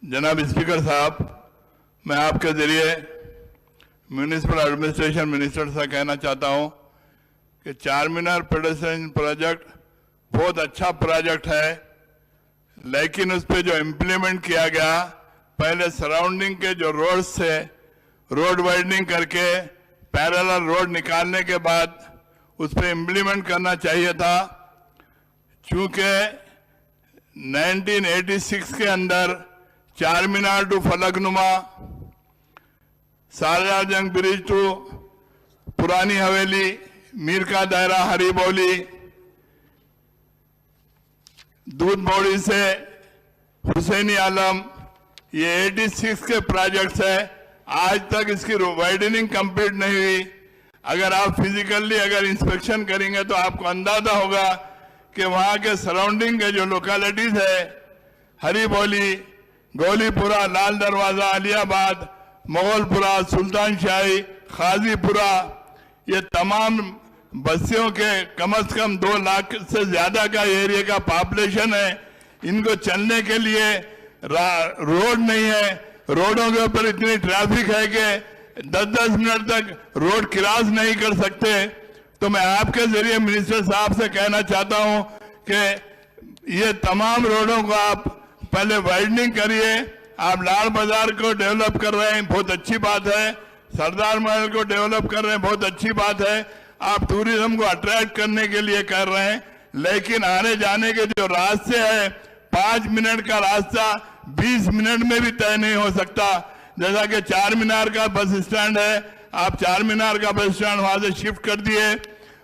जनाब स्पीकर साहब, मैं आपके जरिए म्यूनिसिपल एडमिनिस्ट्रेशन मिनिस्टर से कहना चाहता हूं कि चार मीनार पेडेस्ट्रियन प्रोजेक्ट बहुत अच्छा प्रोजेक्ट है, लेकिन उस पर जो इम्प्लीमेंट किया गया, पहले सराउंडिंग के जो रोड्स थे रोड वाइडनिंग करके पैरेलल रोड निकालने के बाद उस पर इम्प्लीमेंट करना चाहिए था। चूंकि 1986 के अंदर Charminar to Falaknuma, Salarjung bridge to Purani Haveli, Mir का दायरा हरीबौली, दूध बौड़ी से हुसैनी आलम, ये 86 के प्रोजेक्ट्स है। आज तक इसकी वाइडनिंग कंप्लीट नहीं हुई। अगर आप फिजिकली अगर इंस्पेक्शन करेंगे तो आपको अंदाजा होगा कि वहां के सराउंडिंग के जो लोकेलिटीज है, हरीबौली, गोलीपुरा, लाल दरवाजा, अलियाबाद, मोगलपुरा, सुल्तान शाही, खाजीपुरा, ये तमाम बस्तियों के कम से कम 2 लाख से ज्यादा का एरिया का पॉपुलेशन है। इनको चलने के लिए रोड नहीं है। रोडों के ऊपर इतनी ट्रैफिक है कि 10-10 मिनट तक रोड क्रॉस नहीं कर सकते। तो मैं आपके जरिए मिनिस्टर साहब से कहना चाहता हूं कि ये तमाम रोडों को आप पहले वाइडनिंग करिए। आप लाल बाजार को डेवलप कर रहे हैं, बहुत अच्छी बात है। सरदार महल को डेवलप कर रहे हैं, बहुत अच्छी बात है। आप टूरिज्म को अट्रैक्ट करने के लिए कर रहे हैं, लेकिन आने जाने के जो रास्ते हैं, 5 मिनट का रास्ता 20 मिनट में भी तय नहीं हो सकता। जैसा कि चार मीनार का बस स्टैंड है, आप चार मीनार का बस स्टैंड वहां से शिफ्ट कर दिए।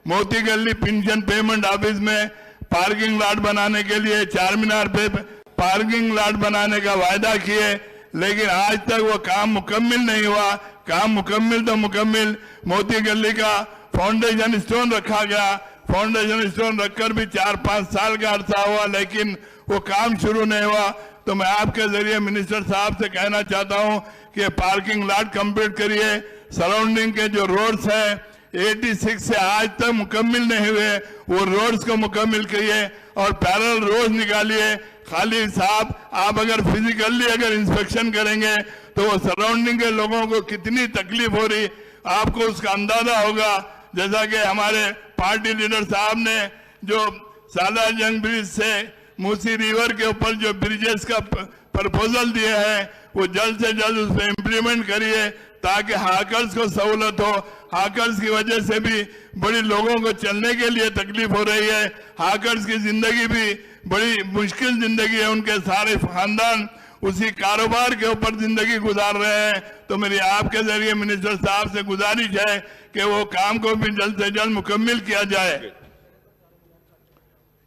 मोती गली पेंशन पेमेंट ऑफिस में पार्किंग लॉट बनाने के लिए चार मीनार पे पार्किंग लॉट बनाने का वायदा किए, लेकिन आज तक वो काम मुकम्मिल नहीं हुआ। काम मुकम्मिल तो मुकम्मिल, मोती गली का फाउंडेशन स्टोन रखा गया, फाउंडेशन स्टोन रखकर भी 4-5 साल का अर्सा हुआ, लेकिन वो काम शुरू नहीं हुआ। तो मैं आपके जरिए मिनिस्टर साहब से कहना चाहता हूं कि पार्किंग लॉट कंप्लीट करिए। सराउंडिंग के जो रोड्स हैं 86 से आज तक मुकम्मिल नहीं हुए, वो रोड्स को मुकम्मिल करिए और पैरेलल रोड निकालिए। खाली साहब, आप अगर फिजिकली अगर इंस्पेक्शन करेंगे तो वो सराउंडिंग के लोगों को कितनी तकलीफ हो रही आपको उसका अंदाजा होगा। जैसा कि हमारे पार्टी लीडर साहब ने जो सालारजंग ब्रिज से मूसी रिवर के ऊपर जो ब्रिजेस का प्रपोजल दिए हैं, वो जल्द से जल्द उस पर इम्प्लीमेंट करिए ताकि हाकर्स को सहूलत हो। हाकर्स की वजह से भी बड़ी लोगों को चलने के लिए तकलीफ हो रही है। हाकर्स की जिंदगी भी बड़ी मुश्किल जिंदगी है, उनके सारे खानदान उसी कारोबार के ऊपर जिंदगी गुजार रहे हैं। तो मेरी आपके जरिए मिनिस्टर साहब से गुजारिश है कि वो काम को भी जल्द से जल्द मुकम्मिल किया जाए।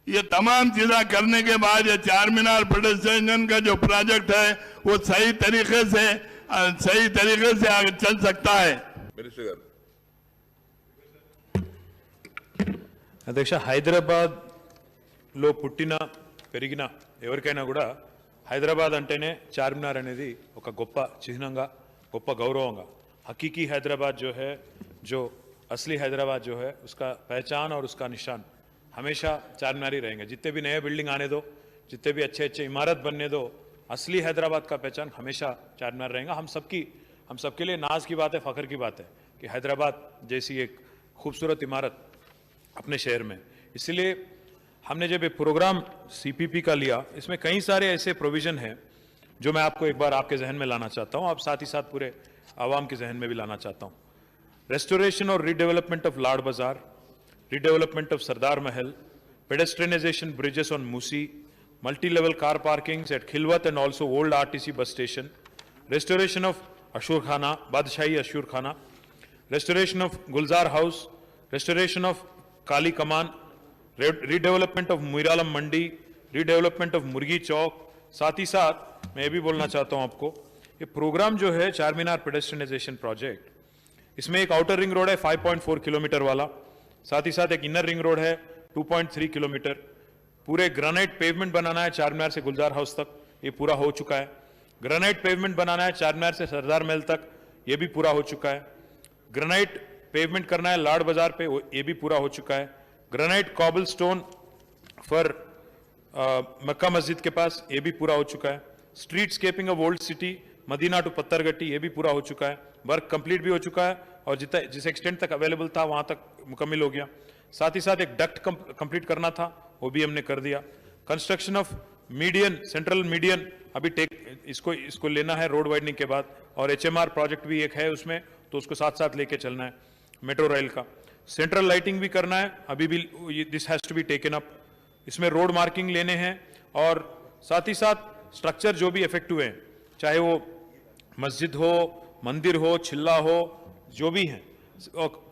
ये तमाम चीजें करने के बाद ये चार मीनार पेडेस्ट्रियन का जो प्रोजेक्ट है वो सही तरीके से आगे चल सकता है। అధ్యక్ష, హైదరాబాద్లో పుట్టిన పెరిగిన ఎవరికైనా కూడా హైదరాబాద్ అంటేనే చార్మినార్ అనేది ఒక గొప్ప చిహ్నంగా, గొప్ప గౌరవంగా, हकीकी हैदराबाद जो है, जो असली हैदराबाद जो है, उसका पहचान और उसका निशान हमेशा चारमीनार ही रहेंगे। जितने भी नए बिल्डिंग आने दो, जितने भी अच्छे अच्छे इमारत बनने दो, असली हैदराबाद का पहचान हमेशा चारमीनार रहेगा। हम सबके लिए नाज की बात है, फ़ख्र की बात है कि हैदराबाद जैसी एक खूबसूरत इमारत अपने शहर में। इसलिए हमने जब ये प्रोग्राम सीपीपी का लिया, इसमें कई सारे ऐसे प्रोविज़न हैं जो मैं आपको एक बार आपके जहन में लाना चाहता हूँ, आप साथ ही साथ पूरे आवाम के जहन में भी लाना चाहता हूँ। रेस्टोरेशन और रीडेवलपमेंट ऑफ लाड बाजार, redevelopment of Sardar Mahal, pedestrianization bridges on Musi, multi-level car parkings at Khilwat and also old RTC bus station, restoration of Ashur Khana, Badshai Ashur Khana, restoration of Gulzar House, restoration of Kali Kaman, redevelopment of Muiralam Mandi, redevelopment of Murgi Chowk। साथ ही साथ मैं ये भी बोलना चाहता हूँ आपको, ये प्रोग्राम जो है चार मीनार पेडेस्ट्रियनाइजेशन प्रोजेक्ट, इसमें एक आउटर रिंग रोड है 5.4 किलोमीटर वाला, साथ ही साथ एक इनर रिंग रोड है 2.3 किलोमीटर। पूरे ग्रेनाइट पेवमेंट बनाना है चार मीनार से गुलजार हाउस तक, ये पूरा हो चुका है। ग्रेनाइट पेवमेंट बनाना है चार मीनार से सरदार महल तक, ये भी पूरा हो चुका है। ग्रेनाइट पेवमेंट करना है लाड बाजार पे, ये भी पूरा हो चुका है। Granite cobble stone for Mecca Masjid के पास, ये भी पूरा हो चुका है। Street scaping of old city Madina to Patthargatti, ये भी पूरा हो चुका है, वर्क कंप्लीट भी हो चुका है और जिस एक्सटेंट तक अवेलेबल था वहां तक मुकम्मल हो गया। साथ ही साथ एक डक्ट कंप्लीट करना था, वो भी हमने कर दिया। Construction of median, central median अभी इसको लेना है रोड वाइडनिंग के बाद, और HMR प्रोजेक्ट भी एक है उसमें, तो उसको साथ साथ लेके चलना है। मेट्रो रेल का सेंट्रल लाइटिंग भी करना है, अभी भी this has to be taken up. इसमें रोड मार्किंग लेने हैं और साथ ही साथ स्ट्रक्चर जो भी इफेक्ट हुए हैं, चाहे वो मस्जिद हो, मंदिर हो, चिल्ला हो, जो भी हैं,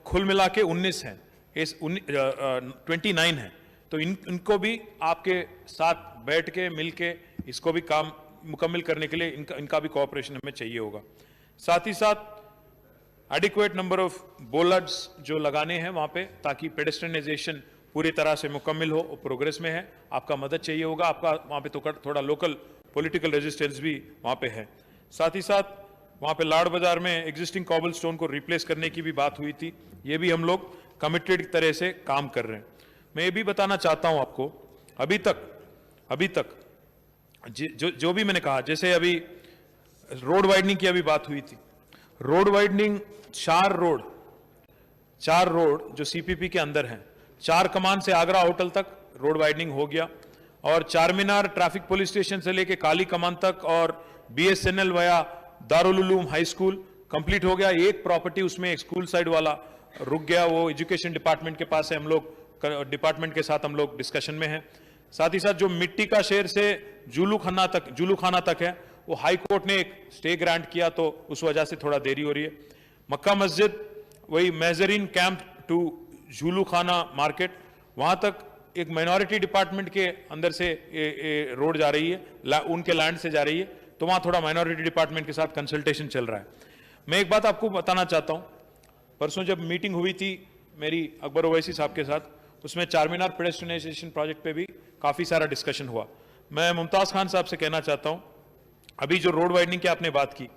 कुल मिला के 19 हैं, 29 हैं, तो इनको भी आपके साथ बैठ के मिल के इसको भी काम मुकम्मल करने के लिए इनका भी कोऑपरेशन हमें चाहिए होगा। साथ ही साथ एडिक्वेट नंबर ऑफ बोलर्ड्स जो लगाने हैं वहां पे, ताकि पेडेस्ट्रियनाइजेशन पूरी तरह से मुकम्मल हो, प्रोग्रेस में है, आपका मदद चाहिए होगा, आपका वहां पे तो थोड़ा लोकल पॉलिटिकल रेजिस्टेंस भी वहां पे है। साथ ही साथ वहां पे लाड़ बाजार में एग्जिस्टिंग कॉबल स्टोन को रिप्लेस करने की भी बात हुई थी, ये भी हम लोग कमिटेड तरह से काम कर रहे हैं। मैं ये भी बताना चाहता हूं आपको, अभी तक जो भी मैंने कहा, जैसे अभी रोड वाइडनिंग की अभी बात हुई थी, रोड वाइडनिंग चार रोड जो CPP के अंदर हैं, 4 कमान से आगरा होटल तक रोड वाइडनिंग हो गया, और चारमीनार ट्रैफिक पुलिस स्टेशन से लेके काली कमान तक और BSNL वया Darul Uloom high school complete हो गया। एक प्रॉपर्टी उसमें एक स्कूल साइड वाला रुक गया, वो एजुकेशन डिपार्टमेंट के पास है, हम लोग डिपार्टमेंट के साथ हम लोग डिस्कशन में हैं। साथ ही साथ जो मिट्टी का शहर से जुलू खाना तक है, वो हाई कोर्ट ने एक स्टे ग्रांट किया, तो उस वजह से थोड़ा देरी हो रही है। मक्का मस्जिद वही मेजरीन कैंप टू जुलू खाना मार्केट, वहां तक एक माइनॉरिटी डिपार्टमेंट के अंदर से रोड जा रही है, उनके लैंड से जा रही है, तो वहां थोड़ा माइनॉरिटी डिपार्टमेंट के साथ कंसल्टेशन चल रहा है। मैं एक बात आपको बताना चाहता हूं, परसों जब मीटिंग हुई थी मेरी अकबर ओवैसी साहब के साथ, उसमें चारमीनार पेडेस्ट्रियनाइजेशन प्रोजेक्ट पे भी काफी सारा डिस्कशन हुआ। मैं मुमताज खान साहब से कहना चाहता हूं, अभी जो रोड वाइडनिंग की आपने बात की,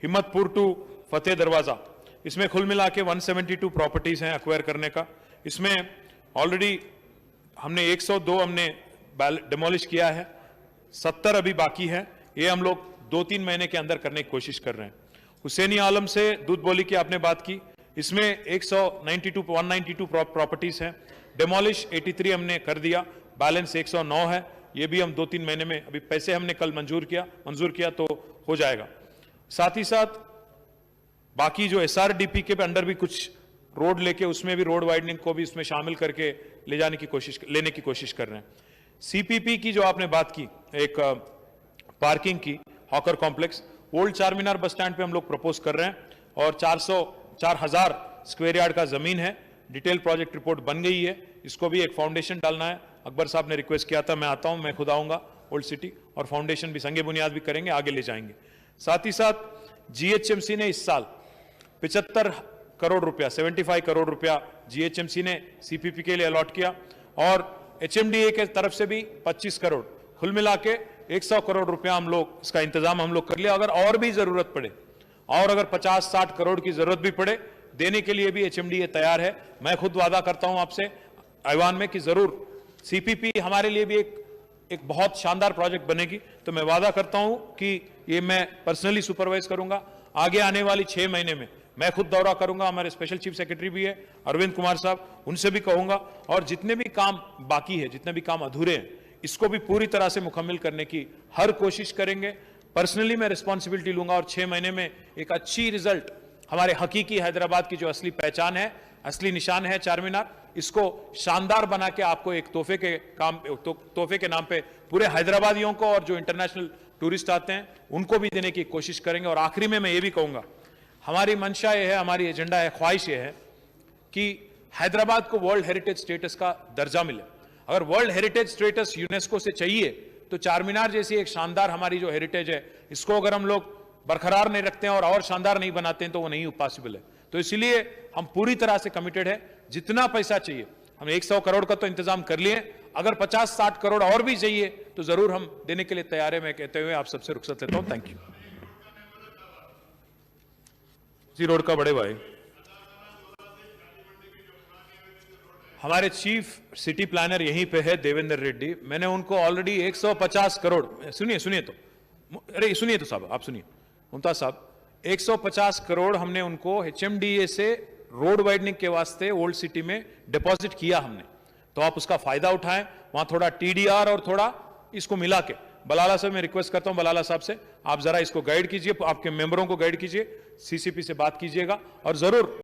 हिम्मतपुर टू फतेह दरवाजा, इसमें कुल मिला के 172 प्रॉपर्टीज हैं एक्वायर करने का। इसमें ऑलरेडी हमने 102 हमने डिमोलिश किया है, 70 अभी बाकी है, ये हम लोग 2-3 महीने के अंदर करने की कोशिश कर रहे हैं। हुसैनी आलम से दूध बोली की आपने बात की, इसमें 192 प्रॉपर्टीज हैं, डिमोलिश 83 हमने कर दिया, बैलेंस 109 है, ये भी हम 2-3 महीने में, अभी पैसे हमने कल मंजूर किया तो हो जाएगा। साथ ही साथ बाकी जो SRDP के अंडर भी कुछ रोड लेके, उसमें भी रोड वाइडनिंग को भी इसमें शामिल करके लेने की कोशिश कर रहे हैं। CPP की जो आपने बात की, एक पार्किंग की, hawker complex, old Charminar bus stand पे हम लोग प्रपोज कर रहे हैं, और 4,000 स्क्वायर यार्ड का जमीन है, डिटेल प्रोजेक्ट रिपोर्ट बन गई है, इसको भी एक फाउंडेशन डालना है। अकबर साहब ने रिक्वेस्ट किया था, मैं आता हूं, मैं खुद आऊंगा ओल्ड सिटी, और फाउंडेशन भी संगे बुनियाद भी करेंगे, आगे ले जाएंगे। साथ ही साथ GHMC ने इस साल 75 करोड़ रुपया, 75 करोड़ रुपया GHMC ने CPP के लिए अलॉट किया, और HMDA के तरफ से भी 25 करोड़, कुल मिला के 100 करोड़ रुपया हम लोग इसका इंतजाम हम लोग कर लिया। अगर और भी जरूरत पड़े, और अगर 50-60 करोड़ की जरूरत भी पड़े, देने के लिए भी HMDA तैयार है। मैं खुद वादा करता हूं आपसे ऐवान में कि जरूर CPP हमारे लिए भी एक बहुत शानदार प्रोजेक्ट बनेगी, तो मैं वादा करता हूं कि ये मैं पर्सनली सुपरवाइज करूंगा। आगे आने वाली 6 महीने में मैं खुद दौरा करूंगा, हमारे स्पेशल चीफ सेक्रेटरी भी है अरविंद कुमार साहब, उनसे भी कहूंगा, और जितने भी काम बाकी है, जितने भी काम अधूरे हैं, इसको भी पूरी तरह से मुकम्मल करने की हर कोशिश करेंगे। पर्सनली मैं रिस्पॉन्सिबिलिटी लूंगा, और 6 महीने में एक अच्छी रिजल्ट, हमारे हकीकी हैदराबाद की जो असली पहचान है, असली निशान है चारमीनार, इसको शानदार बना के आपको एक तोहफे के नाम पे पूरे हैदराबादियों को, और जो इंटरनेशनल टूरिस्ट आते हैं उनको भी देने की कोशिश करेंगे। और आखिरी में मैं ये भी कहूंगा, हमारी मंशा ये है, हमारी एजेंडा है, ख्वाहिश ये है कि हैदराबाद को वर्ल्ड हेरिटेज स्टेटस का दर्जा मिले। अगर वर्ल्ड हेरिटेज स्टेटस यूनेस्को से चाहिए, तो चारमीनार जैसी एक शानदार हमारी जो हेरिटेज है, इसको अगर हम लोग बरकरार नहीं रखते हैं और शानदार नहीं बनाते हैं, तो वो नहीं पॉसिबल है। तो इसीलिए हम पूरी तरह से कमिटेड है, जितना पैसा चाहिए, हम 100 करोड़ का तो इंतजाम कर लिए, अगर 50-60 करोड़ और भी चाहिए तो जरूर हम देने के लिए तैयार है। मैं कहते हुए आप सबसे रुखसत लेता हूं, थैंक यू। जी रोड का बड़े भाई, हमारे चीफ सिटी प्लानर यहीं पे है, देवेंद्र रेड्डी, मैंने उनको ऑलरेडी 150 करोड़, सुनिए तो, अरे सुनिए तो साहब, आप सुनिए मुमताज साहब, 150 करोड़ हमने उनको HMDA से रोड वाइडनिंग के वास्ते ओल्ड सिटी में डिपॉजिट किया हमने, तो आप उसका फायदा उठाएं। वहां थोड़ा TDR और थोड़ा इसको मिला के, बलाला साहब मैं रिक्वेस्ट करता हूं बलाला साहब से, आप जरा इसको गाइड कीजिए, आपके मेंबरों को गाइड कीजिए, CCP से बात कीजिएगा और जरूर